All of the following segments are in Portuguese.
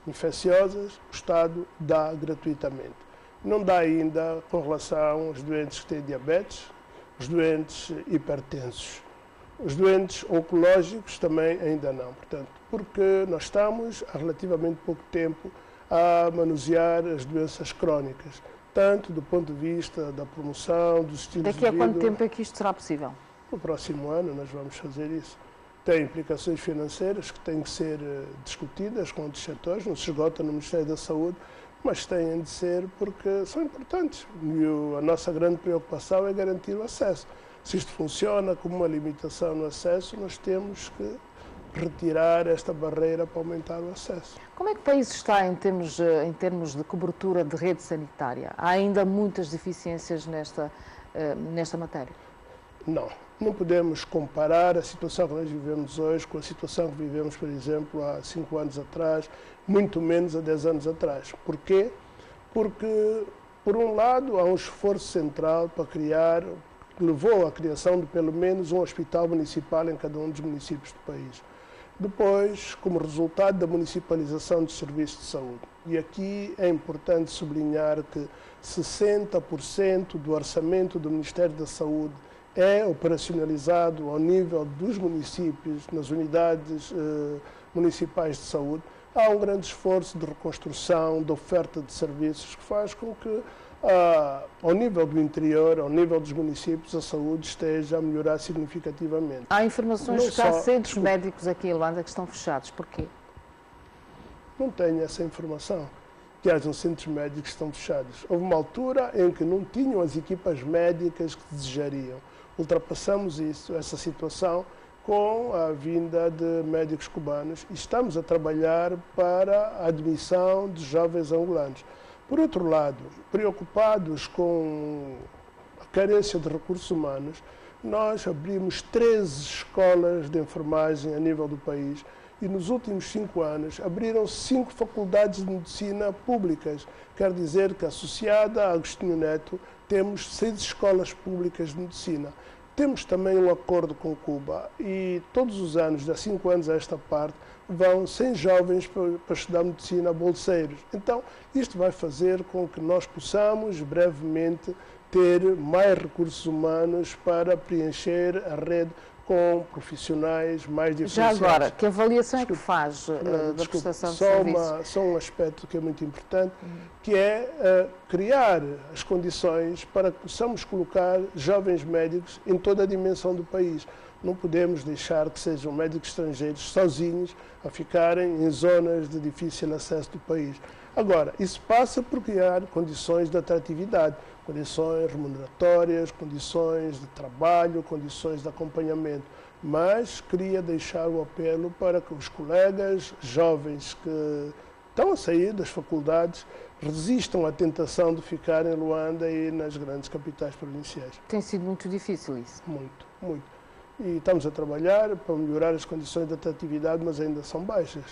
infecciosas, o Estado dá gratuitamente. Não dá ainda com relação aos doentes que têm diabetes, os doentes hipertensos. Os doentes oncológicos também ainda não, portanto, porque nós estamos há relativamente pouco tempo a manusear as doenças crónicas, tanto do ponto de vista da promoção, dos estilos de vida. Daqui a quanto tempo é que isto será possível? No próximo ano nós vamos fazer isso. Tem implicações financeiras que têm que ser discutidas com outros setores, não se esgota no Ministério da Saúde, mas têm de ser porque são importantes. E a nossa grande preocupação é garantir o acesso. Se isto funciona como uma limitação no acesso, nós temos que retirar esta barreira para aumentar o acesso. Como é que o país está em termos de cobertura de rede sanitária? Há ainda muitas deficiências nesta matéria? Não podemos comparar a situação que nós vivemos hoje com a situação que vivemos, por exemplo, há 5 anos atrás, muito menos há 10 anos atrás. Porquê? Porque, por um lado, há um esforço central para criar, que levou à criação de pelo menos um hospital municipal em cada um dos municípios do país. Depois, como resultado da municipalização dos serviços de saúde. E aqui é importante sublinhar que 60% do orçamento do Ministério da Saúde é operacionalizado ao nível dos municípios, nas unidades municipais de saúde. Há um grande esforço de reconstrução, de oferta de serviços, que faz com que, ao nível do interior, ao nível dos municípios, a saúde esteja a melhorar significativamente. Há informações que há centros médicos aqui em Luanda que estão fechados. Porquê? Não tenho essa informação, que hajam centros médicos que estão fechados. Houve uma altura em que não tinham as equipas médicas que desejariam. Ultrapassamos essa situação com a vinda de médicos cubanos e estamos a trabalhar para a admissão de jovens angolanos. Por outro lado, preocupados com a carência de recursos humanos, nós abrimos 13 escolas de enfermagem a nível do país e nos últimos 5 anos abriram 5 faculdades de medicina públicas. Quer dizer que, associada a Agostinho Neto, temos 6 escolas públicas de medicina. Temos também um acordo com Cuba e todos os anos, de há 5 anos a esta parte, vão 100 jovens para estudar medicina bolseiros. Então, isto vai fazer com que nós possamos brevemente ter mais recursos humanos para preencher a rede com profissionais mais diferenciados. Já agora, que avaliação é que faz da prestação de serviços? Só um aspecto que é muito importante, que é criar as condições para que possamos colocar jovens médicos em toda a dimensão do país. Não podemos deixar que sejam médicos estrangeiros sozinhos a ficarem em zonas de difícil acesso do país. Agora, isso passa por criar condições de atratividade, condições remuneratórias, condições de trabalho, condições de acompanhamento. Mas queria deixar o apelo para que os colegas jovens que estão a sair das faculdades resistam à tentação de ficar em Luanda e nas grandes capitais provinciais. Tem sido muito difícil isso? Muito, muito. E estamos a trabalhar para melhorar as condições de atratividade, mas ainda são baixas,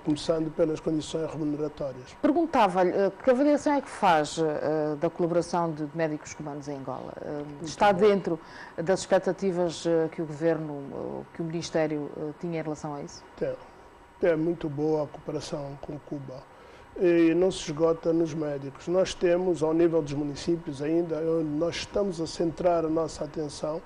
começando pelas condições remuneratórias. Perguntava-lhe que avaliação é que faz da colaboração de médicos cubanos em Angola? Está dentro das expectativas que o Governo, que o Ministério tinha em relação a isso? É muito boa a cooperação com Cuba e não se esgota nos médicos. Nós temos, ao nível dos municípios ainda, onde nós estamos a centrar a nossa atenção,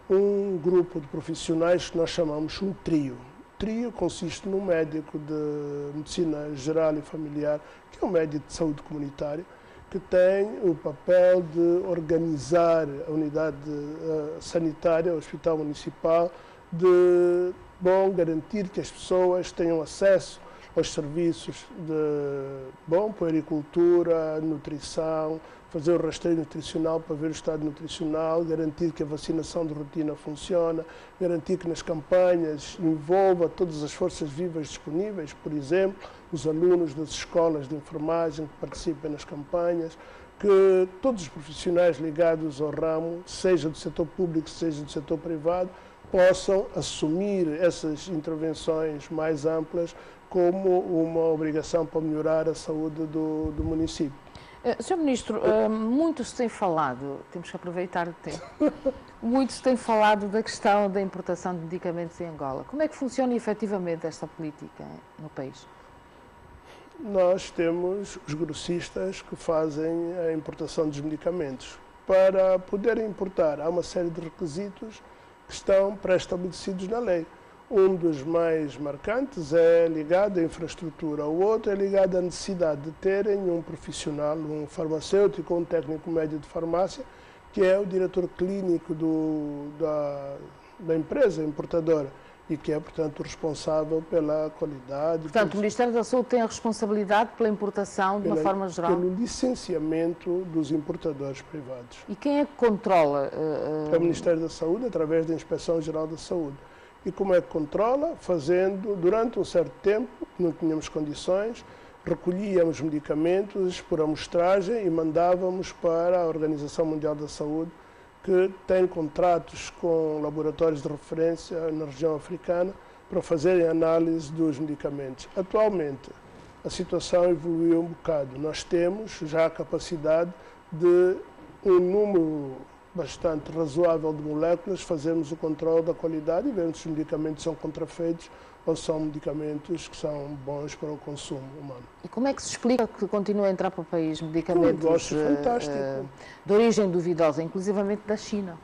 um grupo de profissionais que nós chamamos um trio. O trio consiste num médico de medicina geral e familiar, que é um médico de saúde comunitária, que tem o papel de organizar a unidade sanitária, o hospital municipal, de garantir que as pessoas tenham acesso aos serviços de puericultura, nutrição, fazer o rastreio nutricional para ver o estado nutricional, garantir que a vacinação de rotina funciona, garantir que nas campanhas envolva todas as forças vivas disponíveis, por exemplo, os alunos das escolas de enfermagem que participem nas campanhas, que todos os profissionais ligados ao ramo, seja do setor público, seja do setor privado, possam assumir essas intervenções mais amplas como uma obrigação para melhorar a saúde do município. Sr. Ministro, muito se tem falado, temos que aproveitar o tempo, muito se tem falado da questão da importação de medicamentos em Angola. Como é que funciona efetivamente esta política no país? Nós temos os grossistas que fazem a importação dos medicamentos. Para poderem importar, há uma série de requisitos que estão pré-estabelecidos na lei. Um dos mais marcantes é ligado à infraestrutura, o outro é ligado à necessidade de terem um profissional, um farmacêutico ou um técnico médio de farmácia, que é o diretor clínico da empresa importadora e que é, portanto, responsável pela qualidade. Portanto, o Ministério da Saúde tem a responsabilidade pela importação de uma forma geral? Pelo licenciamento dos importadores privados. E quem é que controla? É o Ministério da Saúde, através da Inspeção-Geral da Saúde. E como é que controla? Fazendo, durante um certo tempo, não tínhamos condições, recolhíamos medicamentos por amostragem e mandávamos para a Organização Mundial da Saúde, que tem contratos com laboratórios de referência na região africana para fazerem análise dos medicamentos. Atualmente, a situação evoluiu um bocado. Nós temos já a capacidade de um número bastante razoável de moléculas, fazermos o controle da qualidade e vermos se os medicamentos são contrafeitos ou são medicamentos que são bons para o consumo humano. E como é que se explica que continua a entrar para o país medicamentos de origem duvidosa, inclusivamente da China?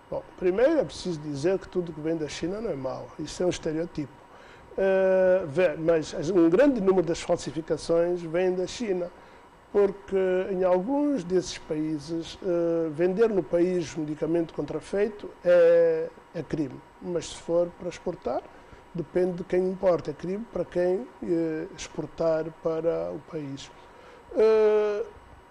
Bom, primeiro é preciso dizer que tudo que vem da China não é mau. Isso é um estereotipo. Mas um grande número das falsificações vem da China, porque em alguns desses países vender no país medicamento contrafeito é crime, mas se for para exportar, depende de quem importa, é crime para quem exportar para o país.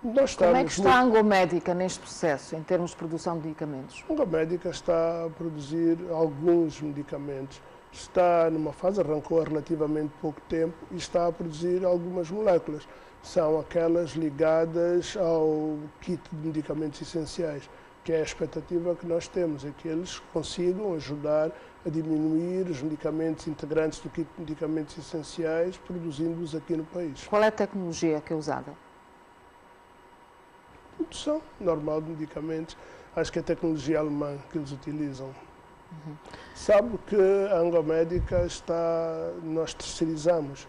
Como é que está a Angomédica neste processo, em termos de produção de medicamentos? A Angomédica está a produzir alguns medicamentos. Está numa fase, arrancou há relativamente pouco tempo, e está a produzir algumas moléculas. São aquelas ligadas ao kit de medicamentos essenciais, que é a expectativa que nós temos, é que eles consigam ajudar a diminuir os medicamentos integrantes do kit de medicamentos essenciais, produzindo-os aqui no país. Qual é a tecnologia que é usada? Produção normal de medicamentos. Acho que é a tecnologia alemã que eles utilizam. Sabe que a Angomédica nós terceirizamos.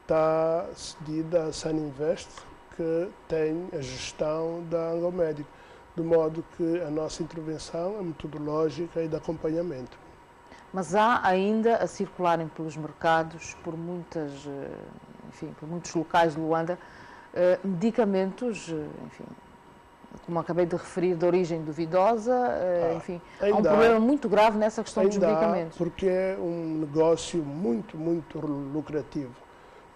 Está cedida a Saninvest, que tem a gestão da Angomédica, de modo que a nossa intervenção é metodológica e de acompanhamento. Mas há ainda a circularem pelos mercados, por muitos locais de Luanda, medicamentos, enfim, como acabei de referir, de origem duvidosa, enfim, há um problema muito grave nessa questão dos medicamentos. Porque é um negócio muito, muito lucrativo.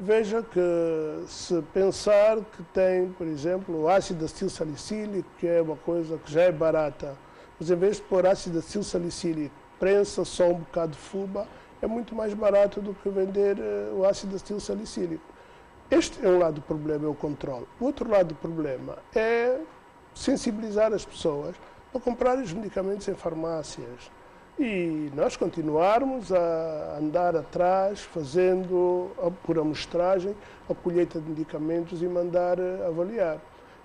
Veja que se pensar que tem, por exemplo, o ácido acetil salicílico, que é uma coisa que já é barata, mas em vez de pôr ácido acetil salicílico, prensa só um bocado de fuba, é muito mais barato do que vender o ácido acetil salicílico. Este é um lado do problema, é o controle. O outro lado do problema é sensibilizar as pessoas para comprar os medicamentos em farmácias. E nós continuarmos a andar atrás, fazendo por amostragem a colheita de medicamentos e mandar avaliar.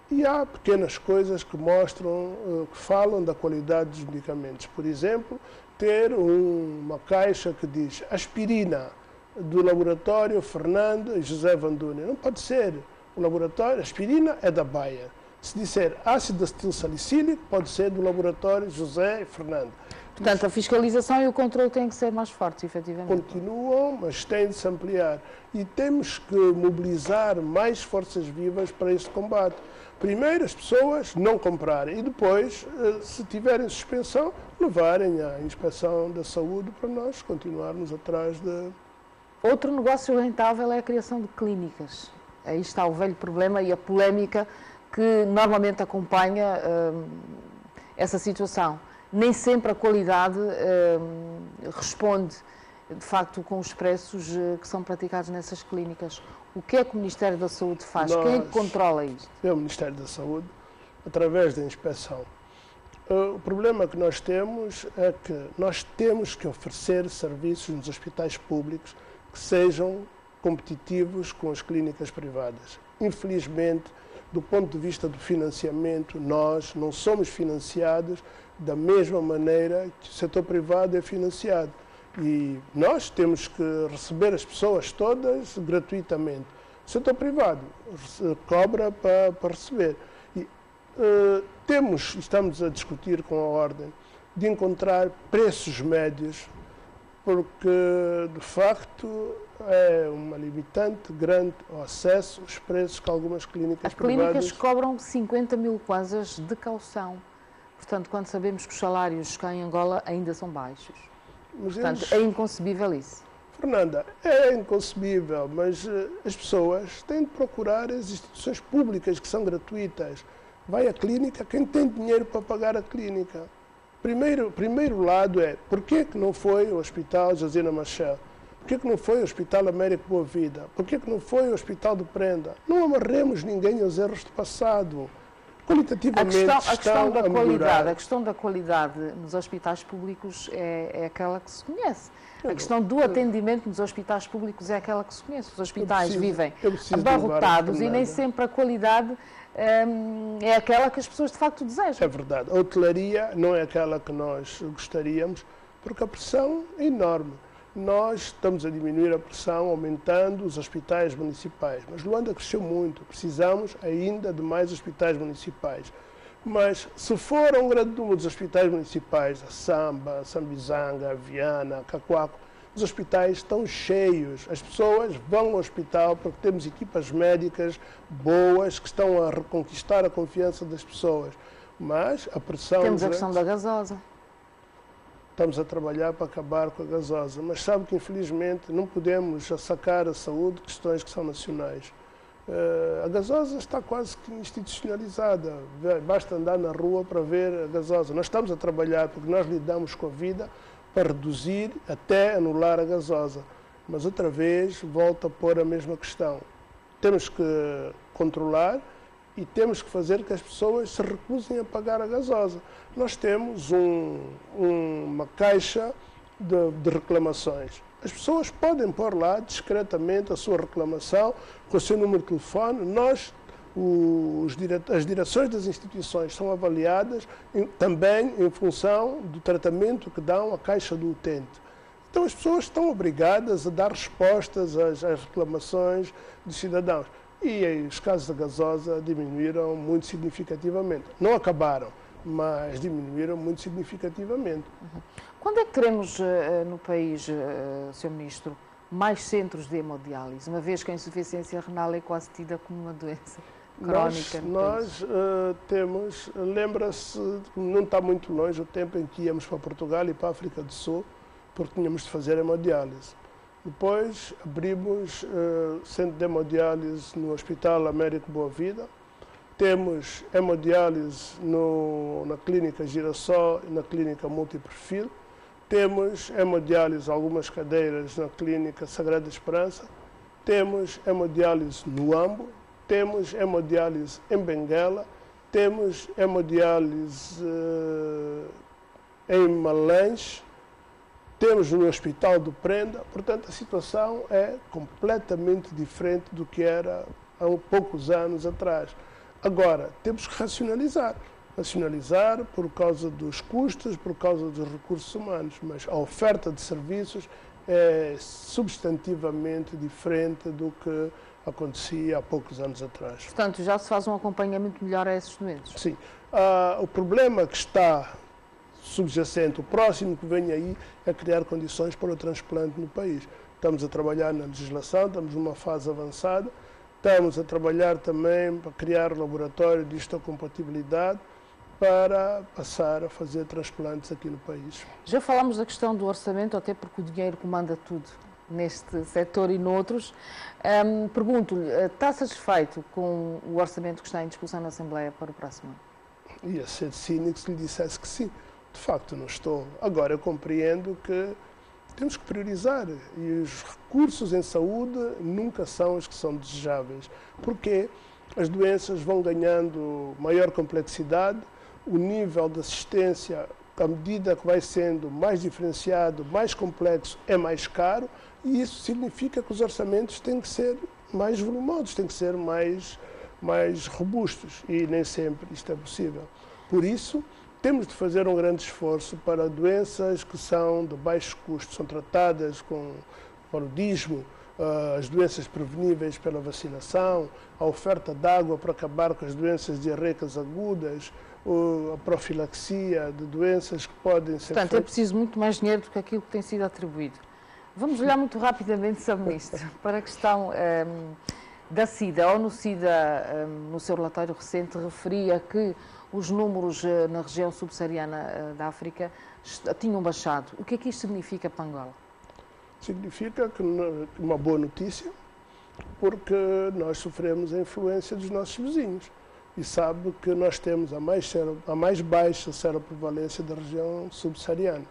E há pequenas coisas que mostram, que falam da qualidade dos medicamentos. Por exemplo, ter uma caixa que diz aspirina do laboratório Fernando e José Vandúnia. Não pode ser. O laboratório, aspirina é da Bayer. Se disser ácido acetil salicílico, pode ser do laboratório José e Fernando. Portanto, a fiscalização e o controle têm que ser mais fortes, efetivamente. Continuam, mas têm de se ampliar. E temos que mobilizar mais forças vivas para este combate. Primeiro, as pessoas não comprarem e depois, se tiverem suspensão, levarem à Inspeção da Saúde para nós continuarmos atrás de... Outro negócio rentável é a criação de clínicas. Aí está o velho problema e a polémica que normalmente acompanha essa situação. Nem sempre a qualidade responde, de facto, com os preços que são praticados nessas clínicas. O que é que o Ministério da Saúde faz? Quem é que controla isto? É o Ministério da Saúde, através da inspeção. O problema que nós temos é que nós temos que oferecer serviços nos hospitais públicos que sejam competitivos com as clínicas privadas. Infelizmente, do ponto de vista do financiamento, nós não somos financiados da mesma maneira que o setor privado é financiado. E nós temos que receber as pessoas todas gratuitamente. O setor privado cobra para receber. E, estamos a discutir com a Ordem de encontrar preços médios, porque, de facto, é uma limitante grande ao acesso aos preços que algumas clínicas privadas... As clínicas cobram 50 mil kwanzas de caução. Portanto, quando sabemos que os salários cá em Angola ainda são baixos. Portanto, é inconcebível isso. Fernanda, é inconcebível, mas as pessoas têm de procurar as instituições públicas que são gratuitas. Vai à clínica quem tem dinheiro para pagar a clínica. Primeiro lado é, porquê que não foi o Hospital Josina Machel? Porquê que não foi o Hospital Américo Boa Vida? Porquê que não foi o Hospital do Prenda? Não amarremos ninguém aos erros do passado. Qualitativamente a questão da melhorar. qualidade nos hospitais públicos é aquela que se conhece. A questão do atendimento nos hospitais públicos é aquela que se conhece. Os hospitais vivem abarrotados e nem sempre a qualidade é aquela que as pessoas de facto desejam. É verdade. A hotelaria não é aquela que nós gostaríamos, porque a pressão é enorme. Nós estamos a diminuir a pressão, aumentando os hospitais municipais. Mas Luanda cresceu muito, precisamos ainda de mais hospitais municipais. Mas se for um grande número dos hospitais municipais, a Samba, a Sambizanga, a Viana, a Cacoaco, os hospitais estão cheios. As pessoas vão ao hospital porque temos equipas médicas boas que estão a reconquistar a confiança das pessoas. Mas a pressão... Temos a questão da gasosa. Estamos a trabalhar para acabar com a gasosa, mas sabe que infelizmente não podemos sacar a saúde de questões que são nacionais. A gasosa está quase que institucionalizada, basta andar na rua para ver a gasosa. Nós estamos a trabalhar porque nós lidamos com a vida para reduzir até anular a gasosa, mas outra vez volta a pôr a mesma questão. Temos que controlar e temos que fazer que as pessoas se recusem a pagar a gasosa. Nós temos uma caixa de reclamações. As pessoas podem pôr lá discretamente a sua reclamação com o seu número de telefone. As direções das instituições são avaliadas também em função do tratamento que dão à caixa do utente. Então as pessoas estão obrigadas a dar respostas às reclamações dos cidadãos. E os casos da gasosa diminuíram muito significativamente. Não acabaram, mas diminuíram muito significativamente. Quando é que teremos no país, Sr. Ministro, mais centros de hemodiálise, uma vez que a insuficiência renal é quase tida como uma doença crónica? Nós temos, lembra-se, não está muito longe o tempo em que íamos para Portugal e para a África do Sul, porque tínhamos de fazer hemodiálise. Depois abrimos centro de hemodiálise no Hospital Américo Boa Vida. Temos hemodiálise na Clínica Girassol e na Clínica Multiperfil. Temos hemodiálise, algumas cadeiras na Clínica Sagrada Esperança. Temos hemodiálise no Ambo. Temos hemodiálise em Benguela. Temos hemodiálise em Malange. Temos no Hospital do Prenda, portanto a situação é completamente diferente do que era há poucos anos atrás. Agora, temos que racionalizar. Racionalizar por causa dos custos, por causa dos recursos humanos, mas a oferta de serviços é substantivamente diferente do que acontecia há poucos anos atrás. Portanto, já se faz um acompanhamento melhor a esses doentes? Sim. O problema que está subjacente, o próximo que vem aí é criar condições para o transplante no país. Estamos a trabalhar na legislação, estamos numa fase avançada, estamos a trabalhar também para criar um laboratório de histocompatibilidade para passar a fazer transplantes aqui no país. Já falámos da questão do orçamento, até porque o dinheiro comanda tudo neste setor e noutros. Pergunto-lhe, está satisfeito com o orçamento que está em discussão na Assembleia para o próximo ano? Ia ser cínico se lhe dissesse que sim. De facto, não estou. Agora, eu compreendo que temos que priorizar e os recursos em saúde nunca são os que são desejáveis, porque as doenças vão ganhando maior complexidade, o nível de assistência, à medida que vai sendo mais diferenciado, mais complexo, é mais caro, e isso significa que os orçamentos têm que ser mais volumosos, têm que ser mais robustos, e nem sempre isto é possível. Por isso, temos de fazer um grande esforço para doenças que são de baixo custo, são tratadas com paludismo, as doenças preveníveis pela vacinação, a oferta de água para acabar com as doenças diarreicas agudas, a profilaxia de doenças que podem ser Portanto, é preciso muito mais dinheiro do que aquilo que tem sido atribuído. Vamos olhar muito rapidamente, Sr. Ministro, para a questão da SIDA. A ONU-SIDA, no seu relatório recente, referia que os números na região subsaariana da África tinham baixado. O que é que isto significa para Angola? Significa que uma boa notícia, porque nós sofremos a influência dos nossos vizinhos. E sabe que nós temos a mais baixa seroprevalência da região subsaariana.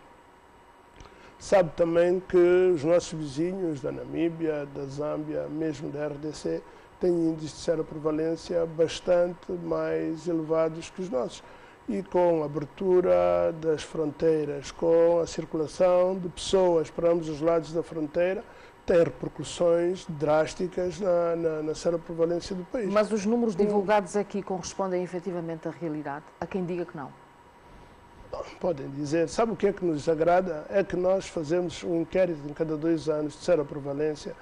Sabe também que os nossos vizinhos da Namíbia, da Zâmbia, mesmo da RDC, têm índices de seroprevalência bastante mais elevados que os nossos. E com a abertura das fronteiras, com a circulação de pessoas para ambos os lados da fronteira, tem repercussões drásticas na seroprevalência do país. Mas os números divulgados aqui correspondem efetivamente à realidade? Há quem diga que não. Podem dizer. Sabe o que é que nos agrada? É que nós fazemos um inquérito em cada 2 anos de seroprevalência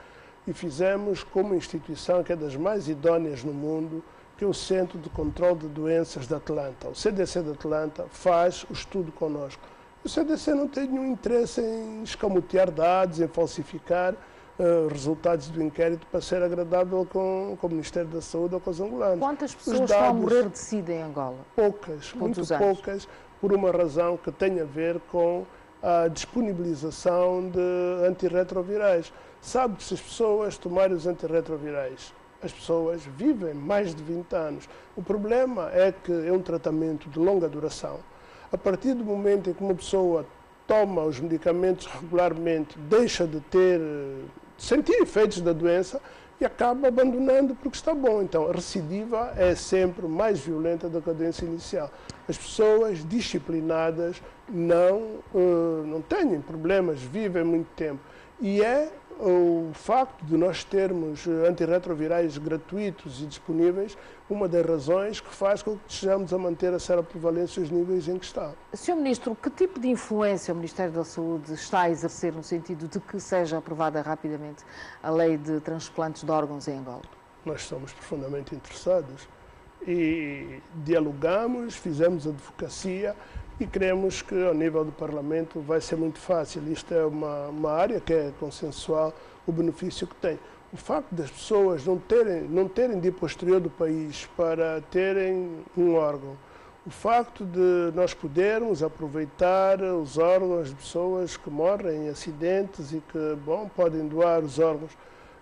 e fizemos como instituição que é das mais idôneas no mundo, que é o Centro de Controle de Doenças de Atlanta. O CDC de Atlanta faz o estudo conosco. O CDC não tem nenhum interesse em escamotear dados, em falsificar resultados do inquérito para ser agradável com o Ministério da Saúde ou com os angolanos. Quantas pessoas estão a morrer de SIDA em Angola? Poucas, muito poucas, por uma razão que tem a ver com a disponibilização de antirretrovirais. Sabe que se as pessoas tomarem os antirretrovirais, as pessoas vivem mais de 20 anos. O problema é que é um tratamento de longa duração. A partir do momento em que uma pessoa toma os medicamentos regularmente, deixa de sentir efeitos da doença e acaba abandonando porque está bom. Então, a recidiva é sempre mais violenta do que a doença inicial. As pessoas disciplinadas não têm problemas, vivem muito tempo. E é o facto de nós termos antirretrovirais gratuitos e disponíveis uma das razões que faz com que estejamos a manter a seroprevalência aos níveis em que está. Sr. Ministro, que tipo de influência o Ministério da Saúde está a exercer no sentido de que seja aprovada rapidamente a lei de transplantes de órgãos em Angola? Nós estamos profundamente interessados e dialogamos, fizemos advocacia e creemos que ao nível do Parlamento vai ser muito fácil. Isto é uma área que é consensual, o benefício que tem. O facto das pessoas não terem de ir para o exterior do país para terem um órgão, o facto de nós podermos aproveitar os órgãos de pessoas que morrem em acidentes e que, podem doar os órgãos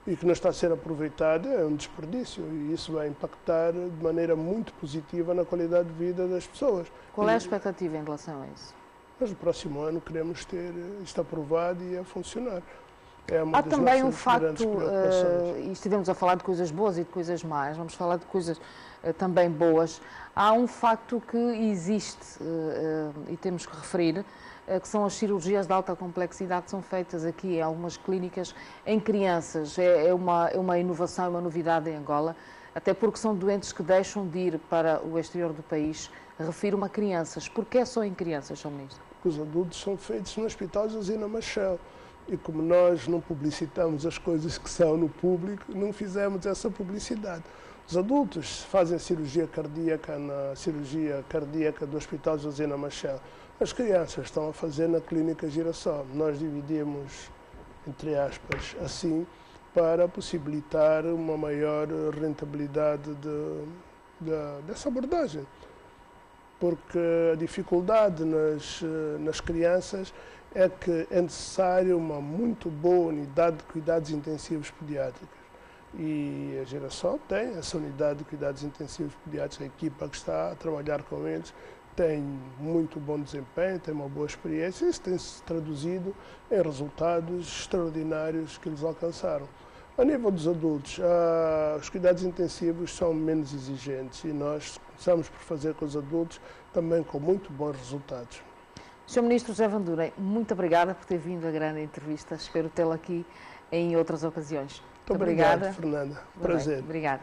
e que não está a ser aproveitado é um desperdício e isso vai impactar de maneira muito positiva na qualidade de vida das pessoas. Qual é a expectativa em relação a isso? Nós no próximo ano queremos ter isto aprovado e a funcionar. Há também um facto, e estivemos a falar de coisas boas e de coisas más, vamos falar de coisas também boas. Há um facto que existe e temos que referir, que são as cirurgias de alta complexidade que são feitas aqui em algumas clínicas em crianças. É uma inovação, é uma novidade em Angola, até porque são doentes que deixam de ir para o exterior do país. Refiro-me a crianças. Porquê é só em crianças, Sr. Ministro? Os adultos são feitos no Hospital Josina Machel. E como nós não publicitamos as coisas que são no público, não fizemos essa publicidade. Os adultos fazem cirurgia cardíaca na cirurgia cardíaca do Hospital Josina Machel. As crianças estão a fazer na Clínica Girassol. Nós dividimos, entre aspas, assim, para possibilitar uma maior rentabilidade dessa abordagem. Porque a dificuldade nas crianças é que é necessário uma muito boa unidade de cuidados intensivos pediátricos. E a Girassol tem essa unidade de cuidados intensivos pediátricos, a equipa que está a trabalhar com eles tem muito bom desempenho, tem uma boa experiência e isso tem se traduzido em resultados extraordinários que eles alcançaram. A nível dos adultos, os cuidados intensivos são menos exigentes e nós começamos por fazer com os adultos também com muito bons resultados. Sr. Ministro José Vandurem, muito obrigada por ter vindo à grande entrevista. Espero tê-lo aqui em outras ocasiões. Muito obrigado, Fernanda. Prazer. Obrigada.